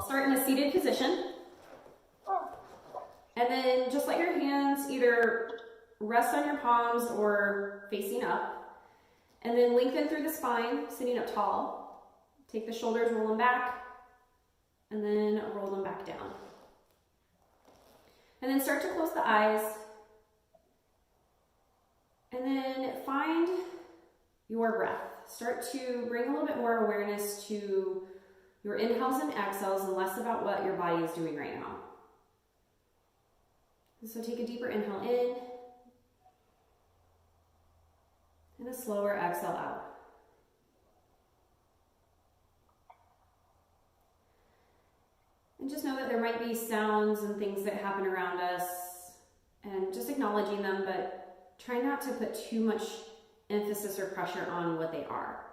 start in a seated position. And then just let your hands either rest on your palms or facing up. And then lengthen through the spine, sitting up tall. Take the shoulders, roll them back, and then roll them back down. And then start to close the eyes. And then find your breath. Start to bring a little bit more awareness to your inhales and exhales and less about what your body is doing right now. So take a deeper inhale in and a slower exhale out. And just know that there might be sounds and things that happen around us and just acknowledging them, but try not to put too much emphasis or pressure on what they are.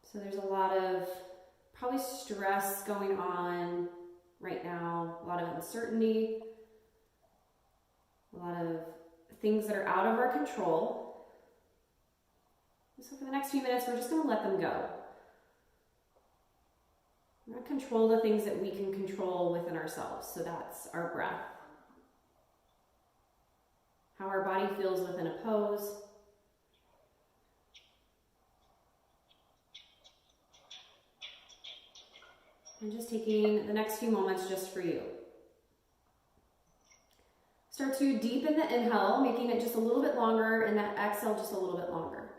So there's a lot of probably stress going on right now, a lot of uncertainty, a lot of things that are out of our control. So for the next few minutes, we're just going to let them go. We're going to control the things that we can control within ourselves. So that's our breath, how our body feels within a pose, and just taking the next few moments just for you. Start to deepen the inhale, making it just a little bit longer, and that exhale just a little bit longer.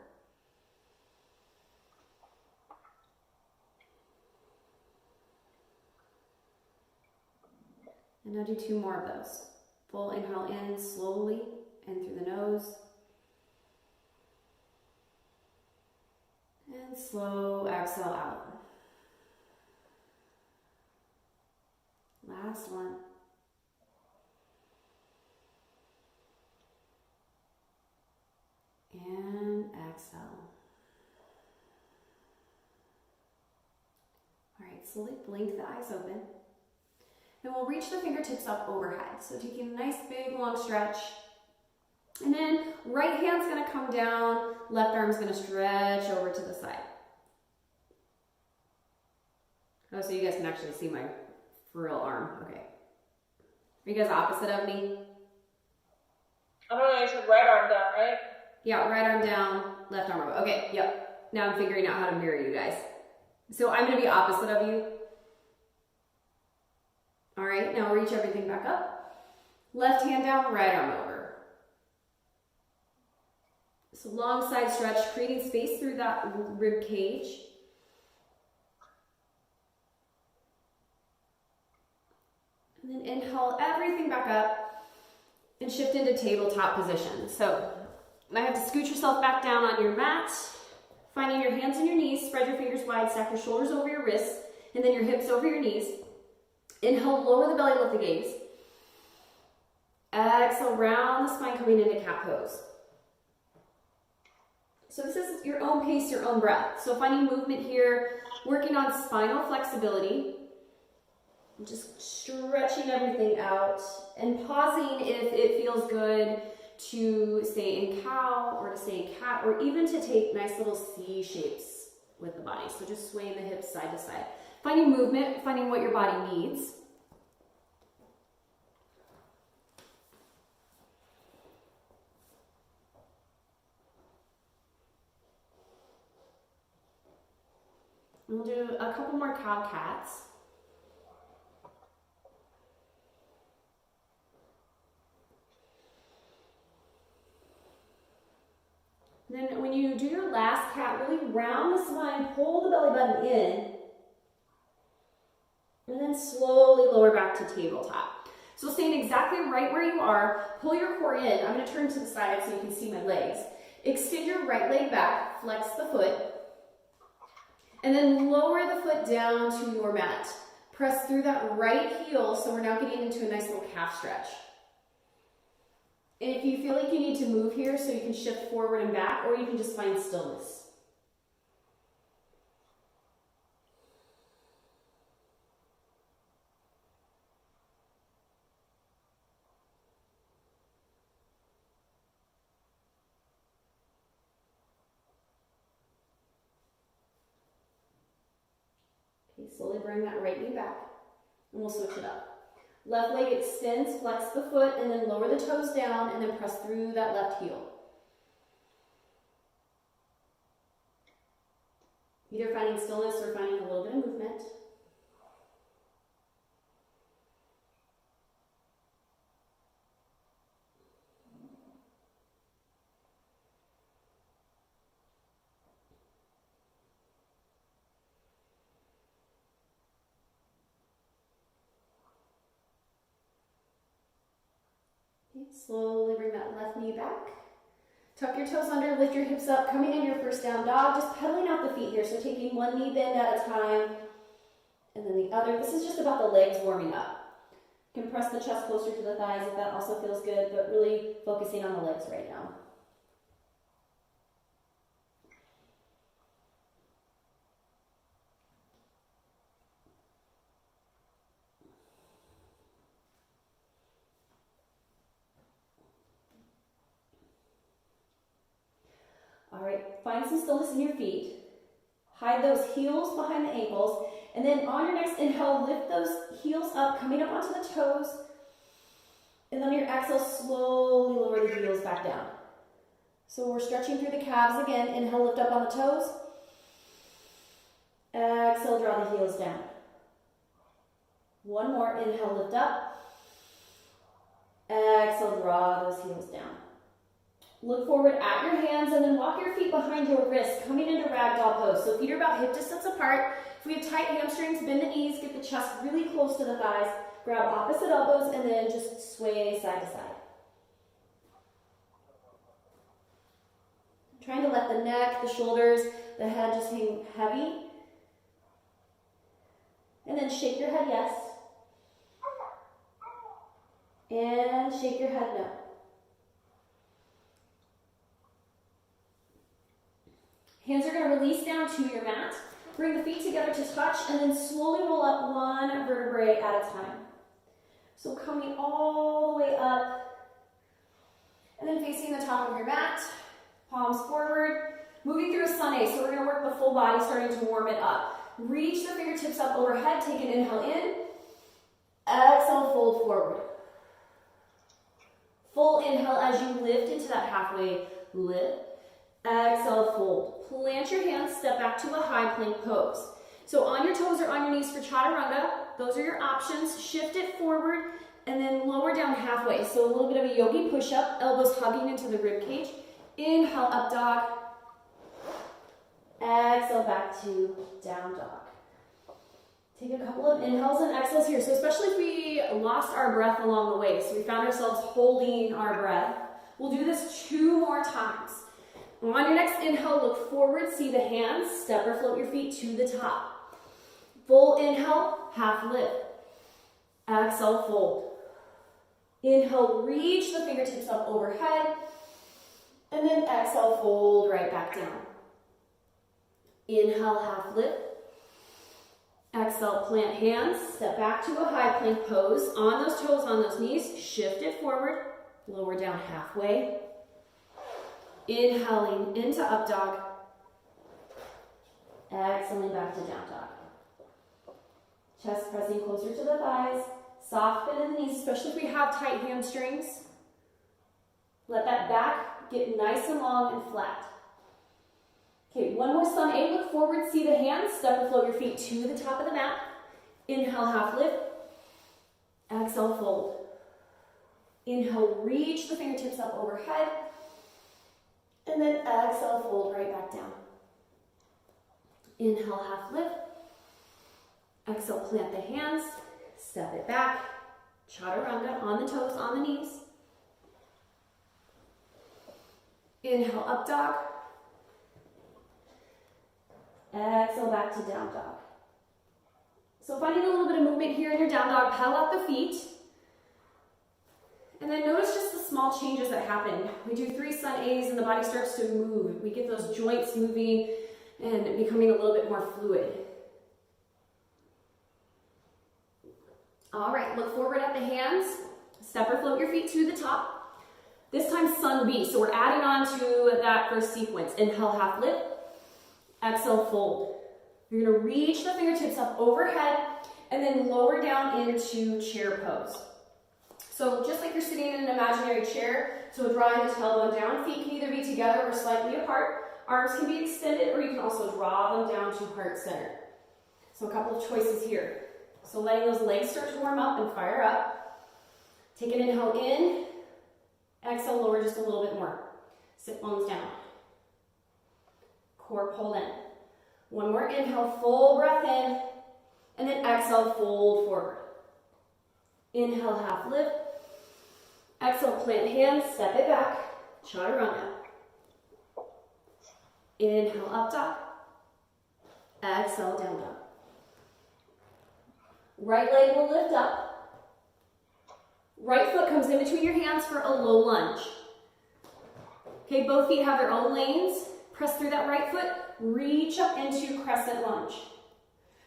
And now do 2 more of those. Full inhale in slowly and through the nose. And slow exhale out. Last one. And exhale. All right, slowly blink the eyes open. And we'll reach the fingertips up overhead. So taking a nice big long stretch. And then right hand's gonna come down, left arm's gonna stretch over to the side. Oh, so you guys can actually see my for real arm. Okay. Are you guys opposite of me? I don't know, you said right arm down, right? Yeah, right arm down, left arm up. Okay, yep. Now I'm figuring out how to mirror you guys. So I'm gonna be opposite of you. All right, now reach everything back up. Left hand down, right arm over. So long side stretch, creating space through that rib cage. And then inhale everything back up and shift into tabletop position. So I have to scoot yourself back down on your mat, finding your hands on your knees, spread your fingers wide, stack your shoulders over your wrists, and then your hips over your knees. Inhale, lower the belly, lift the gaze. Exhale, round the spine, coming into cat pose. So this is your own pace, your own breath. So finding movement here, working on spinal flexibility, just stretching everything out, and pausing if it feels good to stay in cow or to stay in cat, or even to take nice little C shapes with the body. So just swaying the hips side to side. Finding movement, finding what your body needs. We'll do a couple more cow cats. Then when you do your last cat, really round the spine, pull the belly button in, and then slowly lower back to tabletop. So staying exactly right where you are, pull your core in. I'm going to turn to the side so you can see my legs. Extend your right leg back, flex the foot, and then lower the foot down to your mat. Press through that right heel, so we're now getting into a nice little calf stretch. And if you feel like you need to move here, so you can shift forward and back, or you can just find stillness. Okay, slowly bring that right knee back, and we'll switch it up. Left leg extends, flex the foot, and then lower the toes down, and then press through that left heel. Either finding stillness or finding a little bit of movement. Slowly bring that left knee back. Tuck your toes under, lift your hips up, coming into your first down dog, just pedaling out the feet here. So taking one knee bend at a time, and then the other. This is just about the legs warming up. You can press the chest closer to the thighs if that also feels good, but really focusing on the legs right now. All right, find some stillness in your feet. Hide those heels behind the ankles. And then on your next inhale, lift those heels up, coming up onto the toes. And then on your exhale, slowly lower the heels back down. So we're stretching through the calves again. Inhale, lift up on the toes. Exhale, draw the heels down. One more, inhale, lift up. Exhale, draw those heels down. Look forward at your hands and then walk your feet behind your wrists, coming into ragdoll pose. So feet are about hip distance apart. If we have tight hamstrings, bend the knees, get the chest really close to the thighs, grab opposite elbows, and then just sway side to side. Trying to let the neck, the shoulders, the head just hang heavy. And then shake your head yes. And shake your head no. Hands are going to release down to your mat. Bring the feet together to touch, and then slowly roll up one vertebrae at a time. So coming all the way up, and then facing the top of your mat, palms forward, moving through a sun A. So we're going to work the full body, starting to warm it up. Reach the fingertips up overhead, take an inhale in, exhale, fold forward. Full inhale as you lift into that halfway lift. Exhale, fold. Plant your hands, step back to a high plank pose. So on your toes or on your knees for chaturanga, those are your options. Shift it forward and then lower down halfway. So a little bit of a yogi push-up, elbows hugging into the rib cage. Inhale, up dog. Exhale, back to down dog. Take a couple of inhales and exhales here. So especially if we lost our breath along the way, so we found ourselves holding our breath, we'll do this 2 more times. On your next inhale, look forward, see the hands, step or float your feet to the top. Full inhale, half lift. Exhale, fold. Inhale, reach the fingertips up overhead. And then exhale, fold right back down. Inhale, half lift. Exhale, plant hands, step back to a high plank pose. On those toes, on those knees, shift it forward, lower down halfway. Inhaling into up dog. Exhaling back to down dog. Chest pressing closer to the thighs. Soft bend in the knees, especially if we have tight hamstrings. Let that back get nice and long and flat. Okay, one more sun A. Look forward, see the hands. Step or float your feet to the top of the mat. Inhale, half lift. Exhale, fold. Inhale, reach the fingertips up overhead. And then exhale, fold right back down. Inhale, half lift. Exhale, plant the hands. Step it back. Chaturanga on the toes, on the knees. Inhale, up dog. Exhale, back to down dog. So finding a little bit of movement here in your down dog, pedal out the feet. And then notice just the small changes that happen. We do 3 sun A's and the body starts to move. We get those joints moving and becoming a little bit more fluid. All right, look forward at the hands. Step or float your feet to the top. This time sun B, so we're adding on to that first sequence. Inhale, half lift. Exhale, fold. You're gonna reach the fingertips up overhead and then lower down into chair pose. So just like you're sitting in an imaginary chair, so drawing the tailbone down, feet can either be together or slightly apart. Arms can be extended, or you can also draw them down to heart center. So a couple of choices here. So letting those legs start to warm up and fire up. Take an inhale in, exhale, lower just a little bit more. Sit bones down. Core pulled in. One more inhale, full breath in, and then exhale, fold forward. Inhale, half lift. Exhale, plant hands, step it back, chaturanga. Inhale, up dog. Exhale, down dog. Right leg will lift up. Right foot comes in between your hands for a low lunge. Okay, both feet have their own lanes. Press through that right foot, reach up into crescent lunge.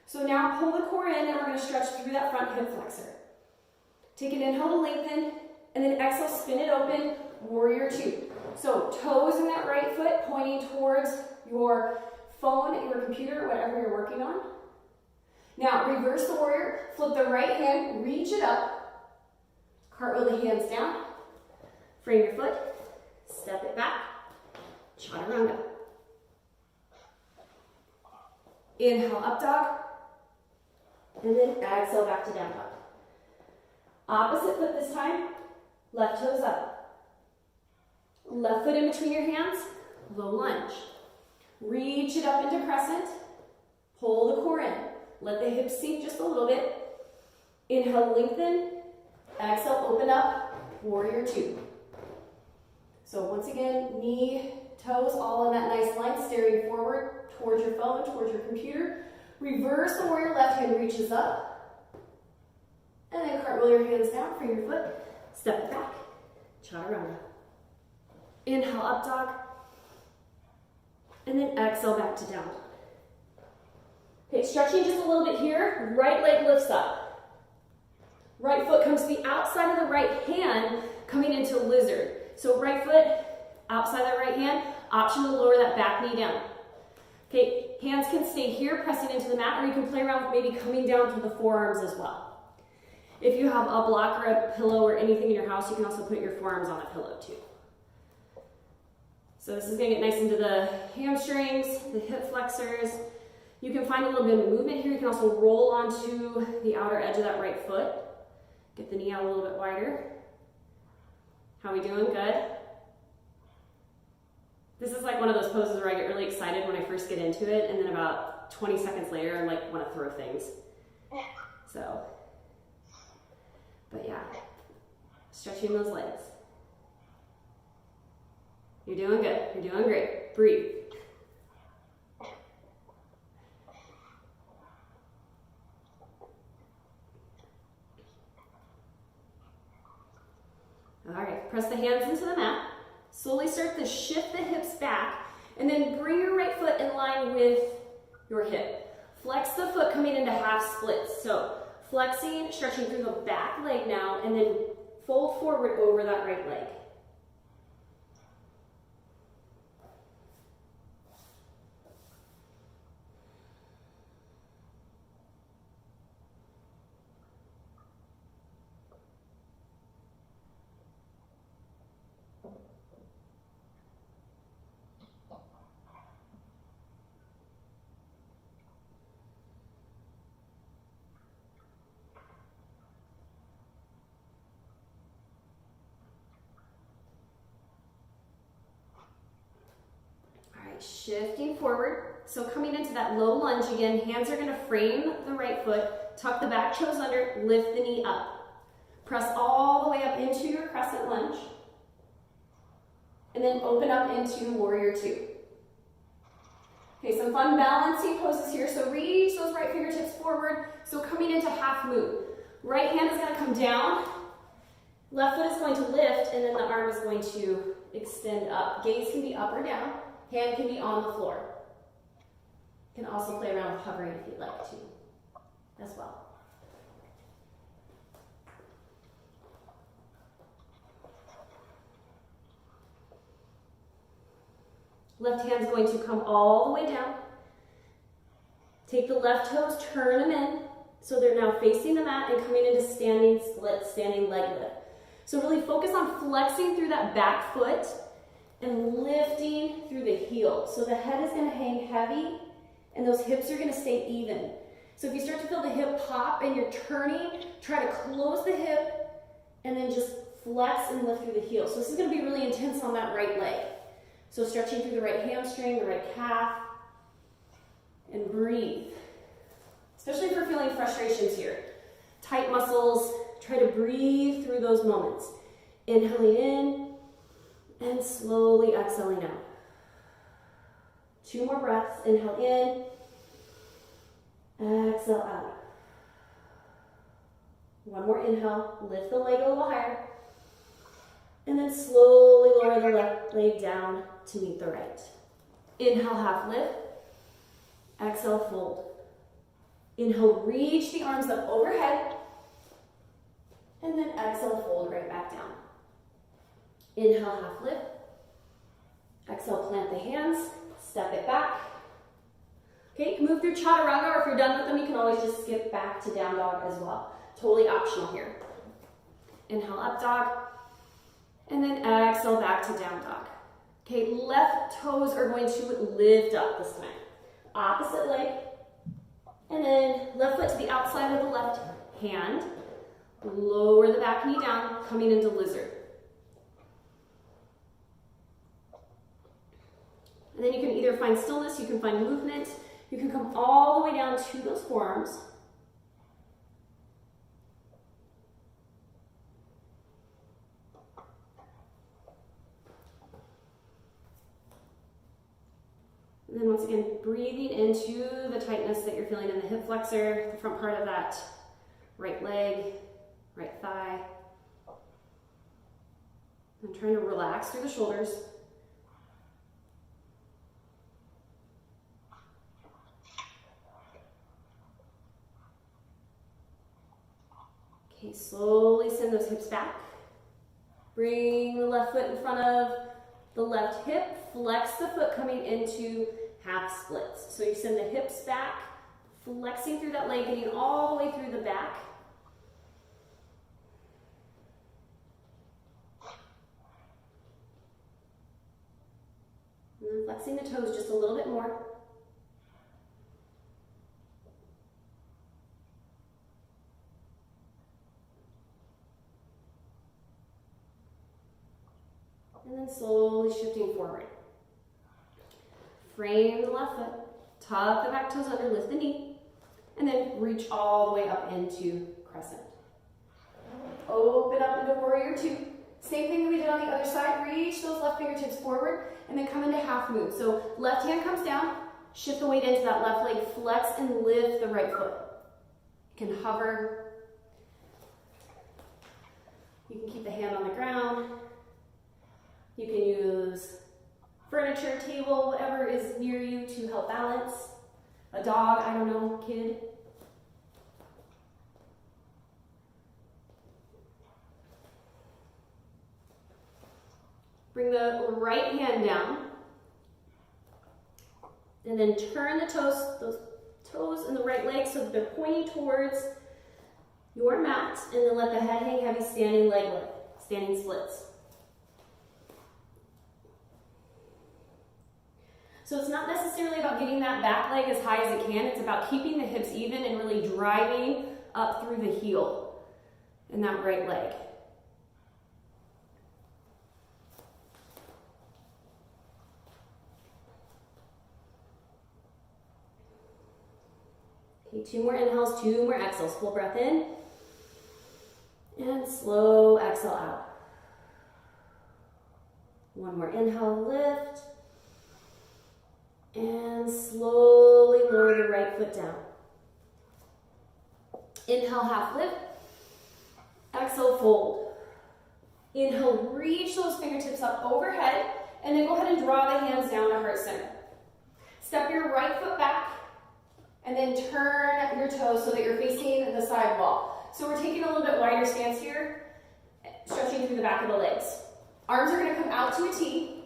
So now pull the core in and we're going to stretch through that front hip flexor. Take an inhale to lengthen, and then exhale, spin it open, warrior two. So toes in that right foot pointing towards your phone, your computer, whatever you're working on. Now reverse the warrior, flip the right hand, reach it up, cartwheel the hands down, frame your foot, step it back, chaturanga. Inhale, up dog, and then exhale back to down dog. Opposite foot this time, left toes up. Left foot in between your hands, low lunge. Reach it up into crescent, pull the core in. Let the hips sink just a little bit. Inhale, lengthen. Exhale, open up, warrior two. So once again, knee, toes, all in that nice line, staring forward towards your phone, towards your computer. Reverse the warrior, left hand reaches up. And then cartwheel your hands down, frame your foot, step it back, chaturanga. Inhale, up dog. And then exhale back to down. Okay, stretching just a little bit here. Right leg lifts up. Right foot comes to the outside of the right hand, coming into lizard. So right foot, outside that right hand, option to lower that back knee down. Okay, hands can stay here, pressing into the mat, or you can play around with maybe coming down to the forearms as well. If you have a block or a pillow or anything in your house, you can also put your forearms on a pillow too. So this is going to get nice into the hamstrings, the hip flexors. You can find a little bit of movement here. You can also roll onto the outer edge of that right foot. Get the knee out a little bit wider. How we doing? Good? This is like one of those poses where I get really excited when I first get into it, and then about 20 seconds later, I like want to throw things. So, but yeah, stretching those legs. You're doing good. You're doing great. Breathe. All right, press the hands into the mat. Slowly start to shift the hips back, and then bring your right foot in line with your hip. Flex the foot coming into half splits. So flexing, stretching through the back leg now, and then fold forward over that right leg. Shifting forward, so coming into that low lunge again, hands are going to frame the right foot, tuck the back toes under, lift the knee up. Press all the way up into your crescent lunge, and then open up into warrior two. Okay, some fun balancing poses here, so reach those right fingertips forward, so coming into half moon. Right hand is going to come down, left foot is going to lift, and then the arm is going to extend up. Gaze can be up or down. Hand can be on the floor. You can also play around with hovering if you'd like to as well. Left hand's going to come all the way down. Take the left toes, turn them in, so they're now facing the mat and coming into standing split, standing leg lift. So really focus on flexing through that back foot and lifting through the heel. So the head is gonna hang heavy and those hips are gonna stay even. So if you start to feel the hip pop and you're turning, try to close the hip and then just flex and lift through the heel. So this is gonna be really intense on that right leg. So stretching through the right hamstring, the right calf, and breathe. Especially if you're feeling frustrations here. Tight muscles, try to breathe through those moments. Inhaling in and slowly exhaling out. 2 more breaths. Inhale in, exhale out. 1 more inhale, lift the leg a little higher. And then slowly lower the left leg down to meet the right. Inhale, half lift. Exhale, fold. Inhale, reach the arms up overhead. And then exhale, fold right back down. Inhale, half lift. Exhale, plant the hands. Step it back. Okay, you can move through chaturanga, or if you're done with them, you can always just skip back to down dog as well. Totally optional here. Inhale, up dog. And then exhale, back to down dog. Okay, left toes are going to lift up this time. Opposite leg. And then left foot to the outside of the left hand. Lower the back knee down, coming into lizard. And then you can either find stillness, you can find movement, you can come all the way down to those forearms. And then once again, breathing into the tightness that you're feeling in the hip flexor, the front part of that right leg, right thigh. And trying to relax through the shoulders. Okay, slowly send those hips back. Bring the left foot in front of the left hip. Flex the foot coming into half splits. So you send the hips back, flexing through that leg, getting all the way through the back. And then flexing the toes just a little bit more. And then slowly shifting forward. Frame the left foot, tuck the back toes under, lift the knee, and then reach all the way up into crescent. Open up into warrior 2. Same thing that we did on the other side. Reach those left fingertips forward, and then come into half moon. So left hand comes down, shift the weight into that left leg, flex and lift the right foot. You can hover. You can keep the hand on the ground. You can use furniture, table, whatever is near you to help balance. A dog, I don't know, kid. Bring the right hand down. And then turn the toes, those toes in the right leg so that they're pointing towards your mat. And then let the head hang heavy, standing leg lift, standing splits. So it's not necessarily about getting that back leg as high as it can. It's about keeping the hips even and really driving up through the heel in that right leg. Okay, 2 more inhales, 2 more exhales. Full breath in and slow exhale out. 1 more inhale, lift. And slowly lower the right foot down. Inhale, half lift. Exhale, fold. Inhale, reach those fingertips up overhead, and then go ahead and draw the hands down to heart center. Step your right foot back, and then turn your toes so that you're facing the side wall. So we're taking a little bit wider stance here, stretching through the back of the legs. Arms are going to come out to a T.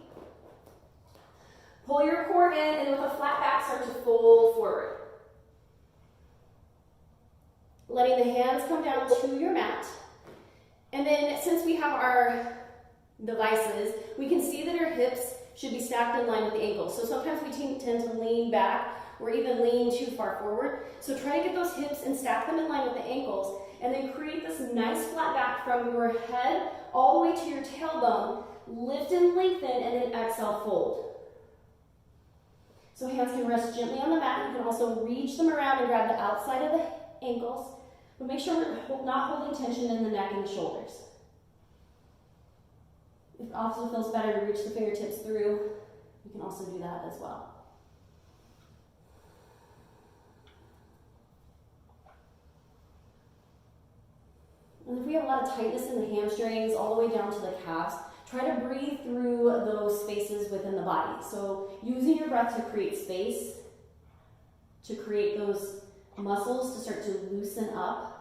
Pull your core in, and with a flat back, start to fold forward. letting the hands come down to your mat. And then since we have our devices, we can see that our hips should be stacked in line with the ankles. So sometimes we tend to lean back or even lean too far forward. So try to get those hips and stack them in line with the ankles, and then create this nice flat back from your head all the way to your tailbone. Lift and lengthen, and then exhale, fold. So hands can rest gently on the mat. You can also reach them around and grab the outside of the ankles, but make sure we're not holding tension in the neck and the shoulders. If it also feels better to reach the fingertips through, you can also do that as well. And if we have a lot of tightness in the hamstrings all the way down to the calves, try to breathe through those spaces within the body. So using your breath to create space, to create those muscles to start to loosen up.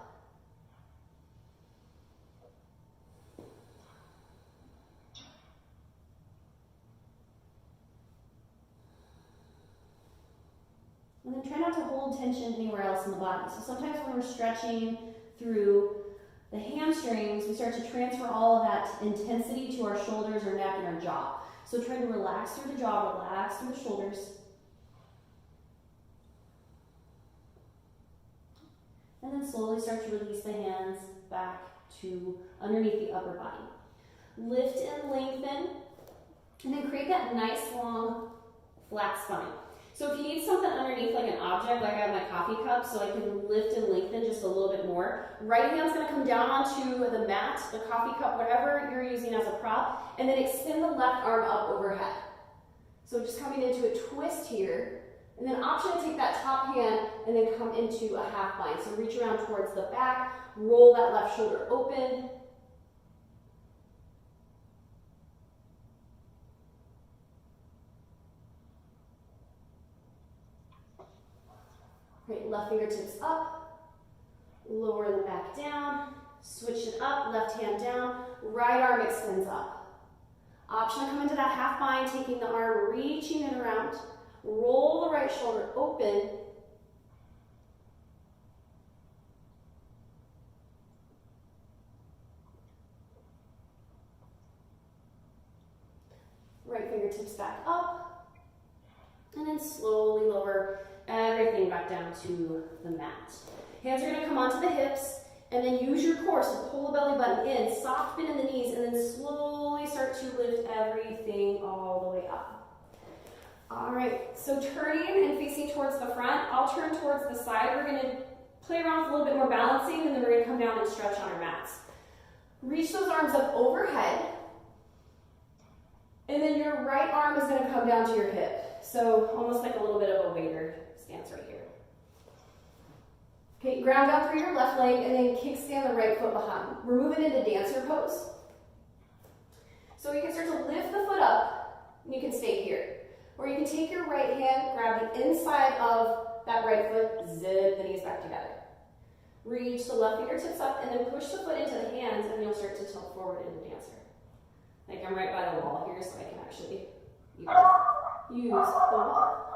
And then try not to hold tension anywhere else in the body. So sometimes when we're stretching through the hamstrings, we start to transfer all of that intensity to our shoulders, our neck, and our jaw. So try to relax through the jaw, relax through the shoulders. And then slowly start to release the hands back to underneath the upper body. Lift and lengthen, and then create that nice long flat spine. So if you need something underneath like an object, like I have my coffee cup, so I can lift and lengthen just a little bit more. Right hand's gonna come down onto the mat, the coffee cup, whatever you're using as a prop, and then extend the left arm up overhead. So just coming into a twist here, and then option to take that top hand and then come into a half bind. So reach around towards the back, roll that left shoulder open. Great, left fingertips up, lower them back down, switch it up, left hand down, right arm extends up. Option to come into that half bind, taking the arm, reaching it around, roll the right shoulder open, right fingertips back up, and then slowly lower everything back down to the mat. Hands are going to come onto the hips, and then use your core, so pull the belly button in, soft bend in the knees, and then slowly start to lift everything all the way up. All right, so turning and facing towards the front, I'll turn towards the side. We're going to play around with a little bit more balancing, and then we're going to come down and stretch on our mats. Reach those arms up overhead, and then your right arm is going to come down to your hip. So almost like a little bit of a waiter stance right here. Okay, ground down through your left leg and then kickstand the right foot behind. We're moving into dancer pose. So you can start to lift the foot up and you can stay here. Or you can take your right hand, grab the inside of that right foot, zip the knees back together. Reach the left fingertips up and then push the foot into the hands and you'll start to tilt forward into dancer. Like I'm right by the wall here so I can actually use the wall.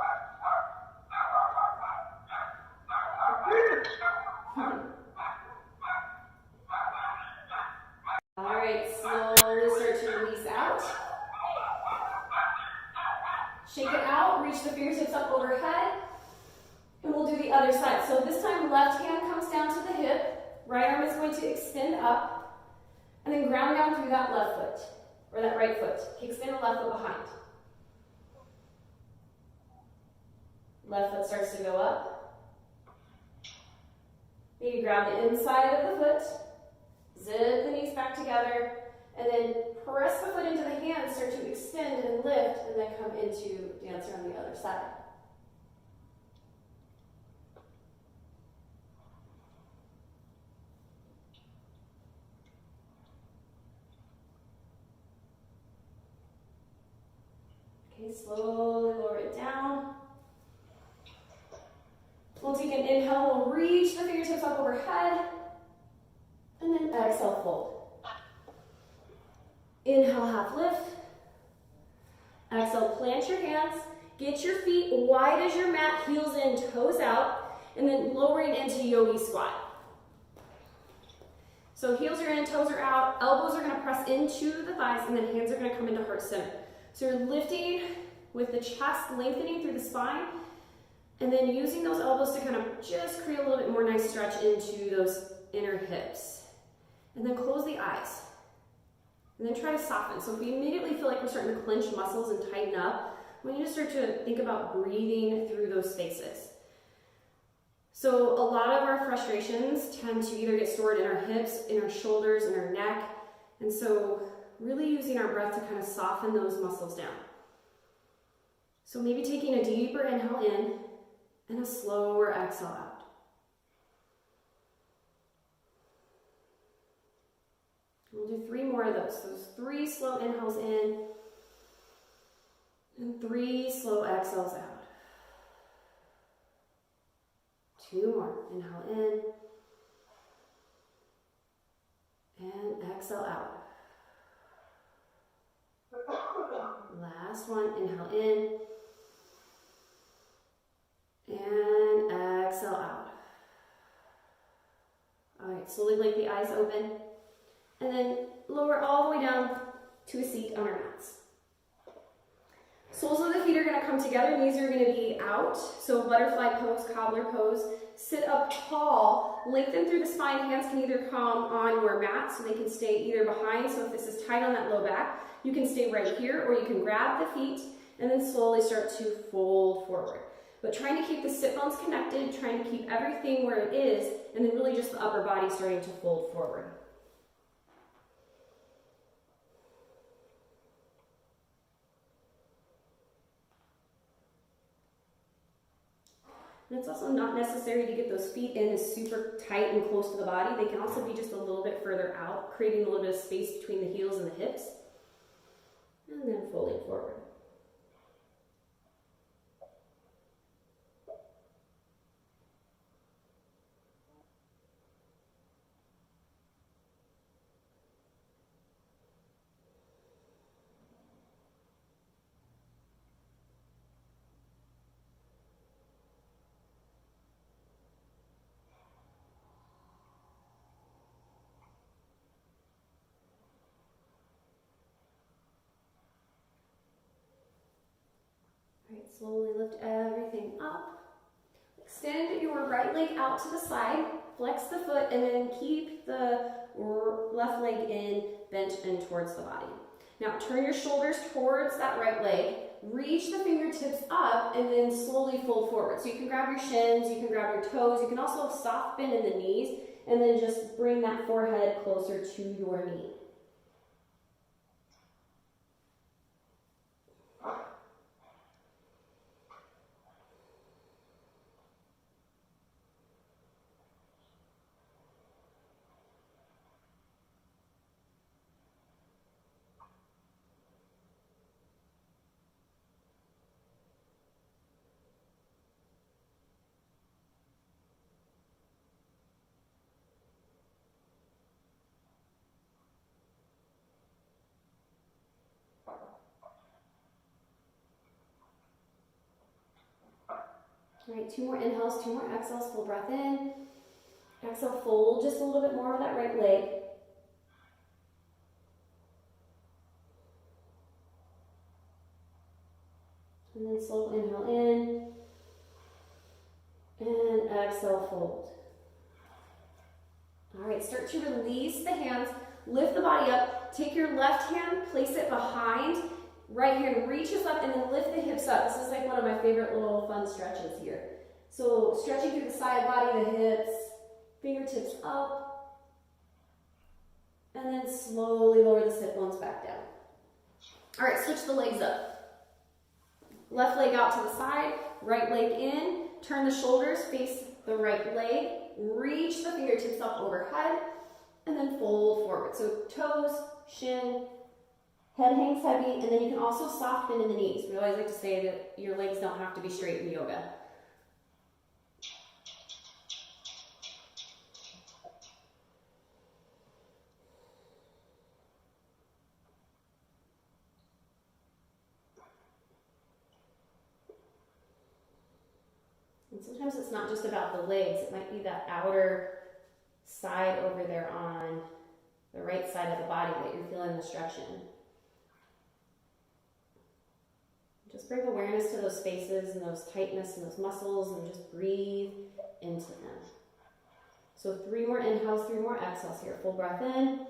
All right, slowly start to release out. Shake it out, reach the fingertips up overhead, and we'll do the other side. So this time, left hand comes down to the hip, right arm is going to extend up, and then ground down through that left foot, or that right foot. Kickstand the left foot behind. Left foot starts to go up. Maybe grab the inside of the foot, zip the knees back together, and then press the foot into the hands, start to extend and lift, and then come into dancer on the other side. Okay, slowly lower it down. We'll take an inhale, we'll reach the fingertips up overhead, and then exhale, fold. Inhale, half lift. Exhale, plant your hands, get your feet wide as your mat, heels in, toes out, and then lowering into yogi squat. So heels are in, toes are out, elbows are gonna press into the thighs, and then hands are gonna come into heart center. So you're lifting with the chest lengthening through the spine, and then using those elbows to kind of just create a little bit more nice stretch into those inner hips. And then close the eyes. And then try to soften. So if you immediately feel like we're starting to clench muscles and tighten up, we need to start to think about breathing through those spaces. So a lot of our frustrations tend to either get stored in our hips, in our shoulders, in our neck. And so really using our breath to kind of soften those muscles down. So maybe taking a deeper inhale in and a slower exhale out. We'll do 3 more of those. So 3 slow inhales in and 3 slow exhales out. 2 more. Inhale in and exhale out. Last one. Inhale in and exhale out. All right, slowly blink the eyes open and then lower all the way down to a seat on our mats. Soles of the feet are going to come together, knees are going to be out. So butterfly pose, cobbler pose. Sit up tall, lengthen through the spine. Hands can either come on your mat so they can stay either behind. So if this is tight on that low back, you can stay right here, or you can grab the feet and then slowly start to fold forward. But trying to keep the sit bones connected, trying to keep everything where it is, and then really just the upper body starting to fold forward. And it's also not necessary to get those feet in as super tight and close to the body. They can also be just a little bit further out, creating a little bit of space between the heels and the hips. And then folding forward. Slowly lift everything up. Extend your right leg out to the side, flex the foot, and then keep the left leg in, bent and towards the body. Now turn your shoulders towards that right leg, reach the fingertips up, and then slowly fold forward. So you can grab your shins, you can grab your toes, you can also soft bend in the knees, and then just bring that forehead closer to your knee. All right, 2 more inhales, 2 more exhales, full breath in. Exhale, fold just a little bit more of that right leg. And then slow inhale in. And exhale, fold. All right, start to release the hands, lift the body up. Take your left hand, place it behind. Right hand reaches up and then lift the hips up. This is like one of my favorite little fun stretches here. So stretching through the side body, the hips, fingertips up, and then slowly lower the sit bones back down. All right, switch the legs up. Left leg out to the side, right leg in, turn the shoulders, face the right leg, reach the fingertips up overhead, and then fold forward. So toes, shin, head hangs heavy, and then you can also soft bend in the knees. We always like to say that your legs don't have to be straight in yoga. And sometimes it's not just about the legs, it might be that outer side over there on the right side of the body that you're feeling the stretch in. Just bring awareness to those spaces and those tightness and those muscles and just breathe into them. So 3 more inhales, 3 more exhales here. Full breath in.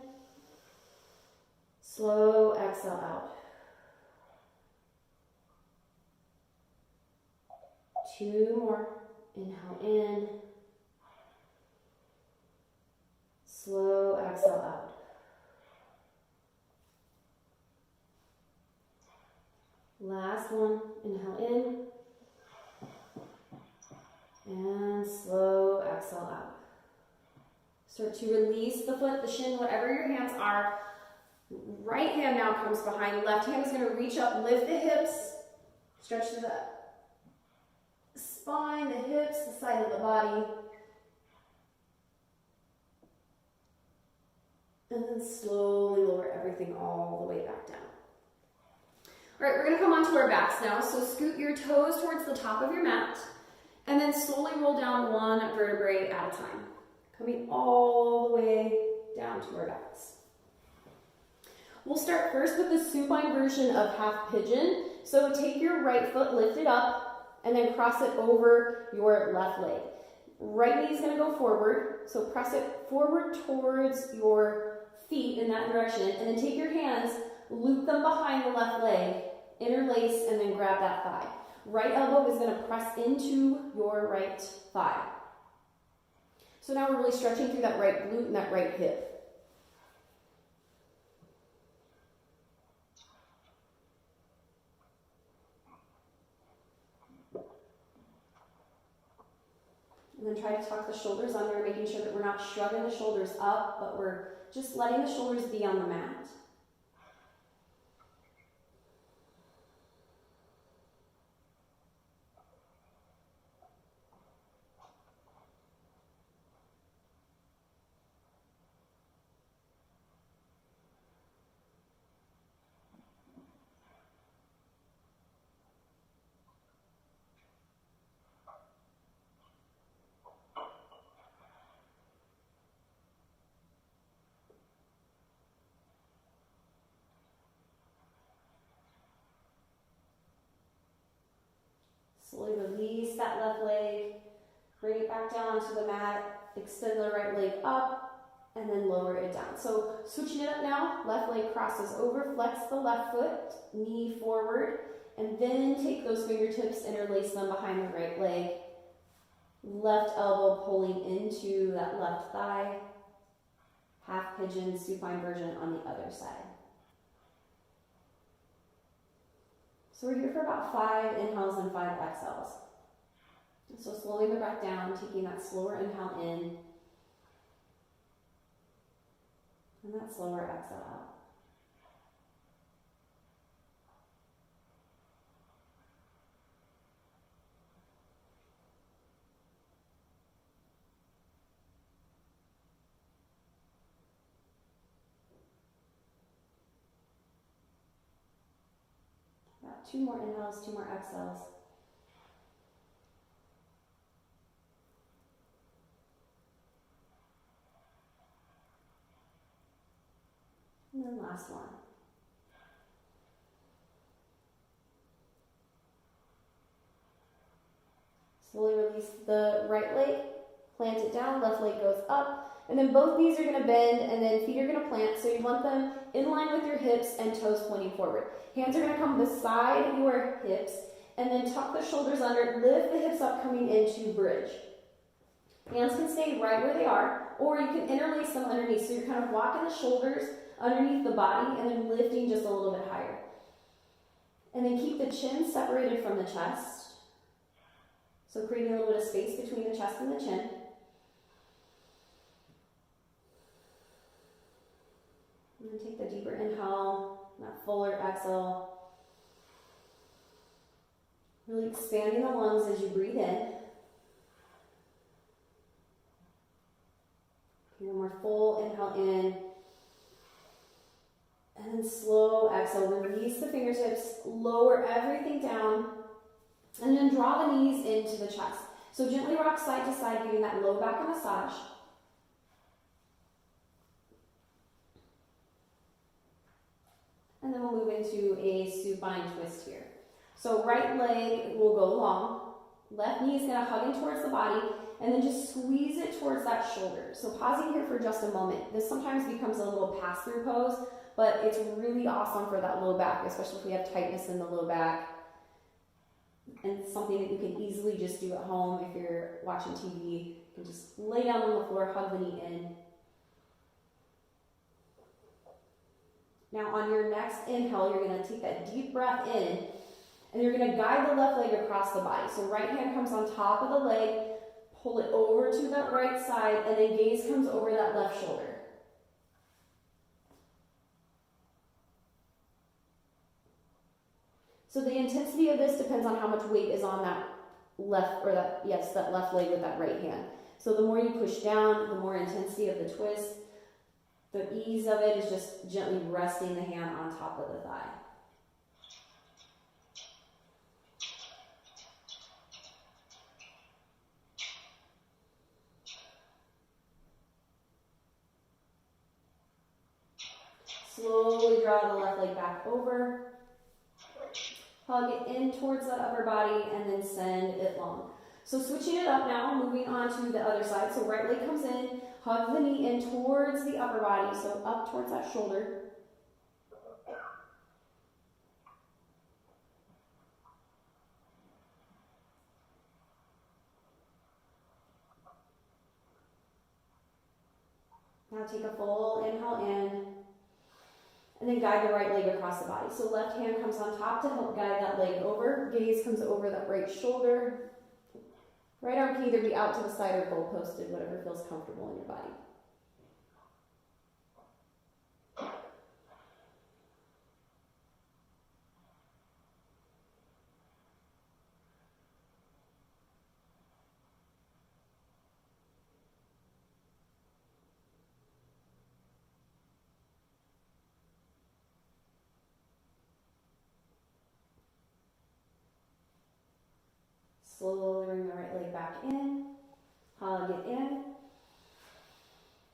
Slow exhale out. 2 more. Inhale in. Slow exhale out. Last one. Inhale in. And slow exhale out. Start to release the foot, the shin, whatever your hands are. Right hand now comes behind. Left hand is going to reach up, lift the hips, stretch to the spine, the hips, the side of the body. And then slowly lower everything all the way back down. All right, we're going to come onto our backs now. So scoot your toes towards the top of your mat and then slowly roll down 1 vertebrae at a time. Coming all the way down to our backs. We'll start first with the supine version of half pigeon. So take your right foot, lift it up, and then cross it over your left leg. Right knee is going to go forward, so press it forward towards your feet in that direction, and then take your hands, loop them behind the left leg, interlace, and then grab that thigh. Right elbow is going to press into your right thigh. So now we're really stretching through that right glute and that right hip. And then try to tuck the shoulders under, making sure that we're not shrugging the shoulders up, but we're just letting the shoulders be on the mat. Slowly release that left leg, bring it back down onto the mat, extend the right leg up, and then lower it down. So switching it up now, left leg crosses over, flex the left foot, knee forward, and then take those fingertips, interlace them behind the right leg. Left elbow pulling into that left thigh. Half pigeon, supine version on the other side. So we're here for about 5 inhales and 5 exhales. So slowing the breath down, taking that slower inhale in, and that slower exhale out. About 2 more inhales, 2 more exhales. And then last one. Slowly release the right leg, plant it down, left leg goes up, and then both knees are going to bend, and then feet are going to plant, so you want them in line with your hips and toes pointing forward. Hands are going to come beside your hips, and then tuck the shoulders under, lift the hips up, coming into bridge. Hands can stay right where they are, or you can interlace them underneath, so you're kind of walking the shoulders underneath the body, and then lifting just a little bit higher. And then keep the chin separated from the chest. So creating a little bit of space between the chest and the chin. And then take the deeper inhale, that fuller exhale. Really expanding the lungs as you breathe in. One more full inhale in. And then slow exhale. Release the fingertips, lower everything down. And then draw the knees into the chest. So gently rock side to side, giving that low back a massage. And then we'll move into a supine twist here. So right leg will go long, left knee is gonna hug in towards the body, and then just squeeze it towards that shoulder. So pausing here for just a moment. This sometimes becomes a little pass-through pose, but it's really awesome for that low back, especially if we have tightness in the low back. And it's something that you can easily just do at home if you're watching TV. You can just lay down on the floor, hug the knee in. Now on your next inhale, you're gonna take that deep breath in, and you're gonna guide the left leg across the body. So right hand comes on top of the leg, pull it over to that right side, and then gaze comes over that left shoulder. So the intensity of this depends on how much weight is on that left, or that left leg with that right hand. So the more you push down, the more intensity of the twist. The ease of it is just gently resting the hand on top of the thigh. Slowly draw the left leg back over. Hug it in towards that upper body and then send it long. So switching it up now, moving on to the other side. So right leg comes in, hug the knee in towards the upper body, so up towards that shoulder. Now take a full inhale in, and then guide the right leg across the body. So left hand comes on top to help guide that leg over. Gaze comes over that right shoulder. Right arm can either be out to the side or goal posted, whatever feels comfortable in your body. Slowly bring the right leg back in, hug it in.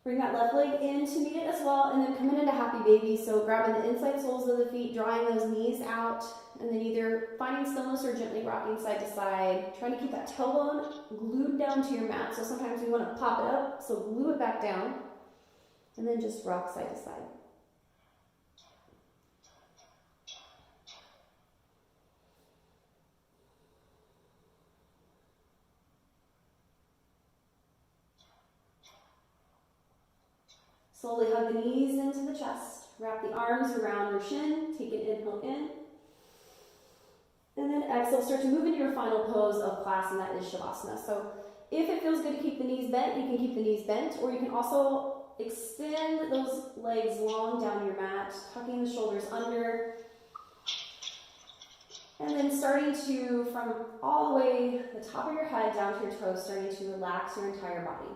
Bring that left leg in to meet it as well, and then coming into happy baby. So grabbing the inside soles of the feet, drawing those knees out, and then either finding stillness or gently rocking side to side. Trying to keep that tailbone glued down to your mat. So sometimes we want to pop it up, so glue it back down, and then just rock side to side. Slowly hug the knees into the chest. Wrap the arms around your shin. Take an inhale in. And then exhale, start to move into your final pose of class, and that is Shavasana. So if it feels good to keep the knees bent, you can keep the knees bent, or you can also extend those legs long down your mat, tucking the shoulders under. And then starting to, from all the way the top of your head down to your toes, starting to relax your entire body.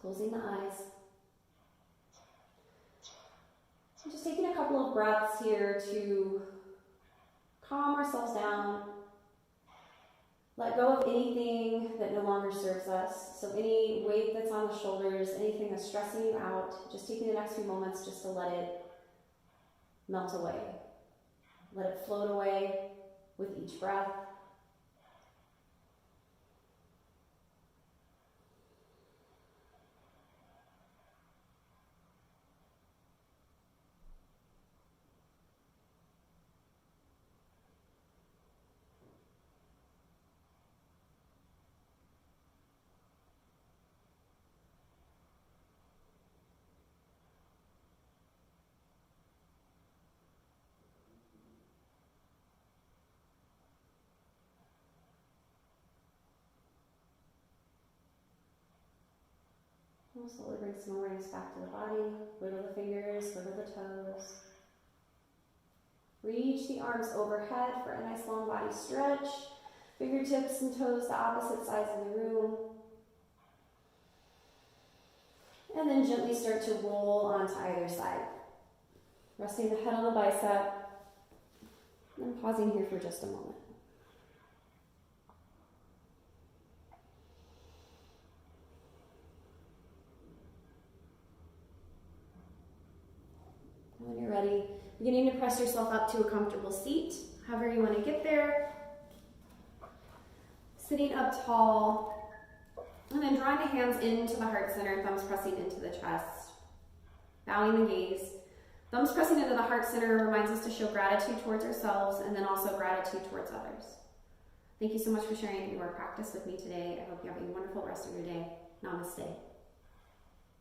Closing the eyes. So just taking a couple of breaths here to calm ourselves down. Let go of anything that no longer serves us. So any weight that's on the shoulders, anything that's stressing you out, just taking the next few moments just to let it melt away. Let it float away with each breath. We'll slowly bring some awareness back to the body. Wiggle the fingers, wiggle the toes. Reach the arms overhead for a nice long body stretch. Fingertips and toes to opposite sides of the room. And then gently start to roll onto either side. Resting the head on the bicep. And pausing here for just a moment. When you're ready, begin Beginning to press yourself up to a comfortable seat, however you want to get there. Sitting up tall, and then drawing the hands into the heart center, thumbs pressing into the chest. Bowing the gaze. Thumbs pressing into the heart center reminds us to show gratitude towards ourselves and then also gratitude towards others. Thank you so much for sharing your practice with me today. I hope you have a wonderful rest of your day. Namaste.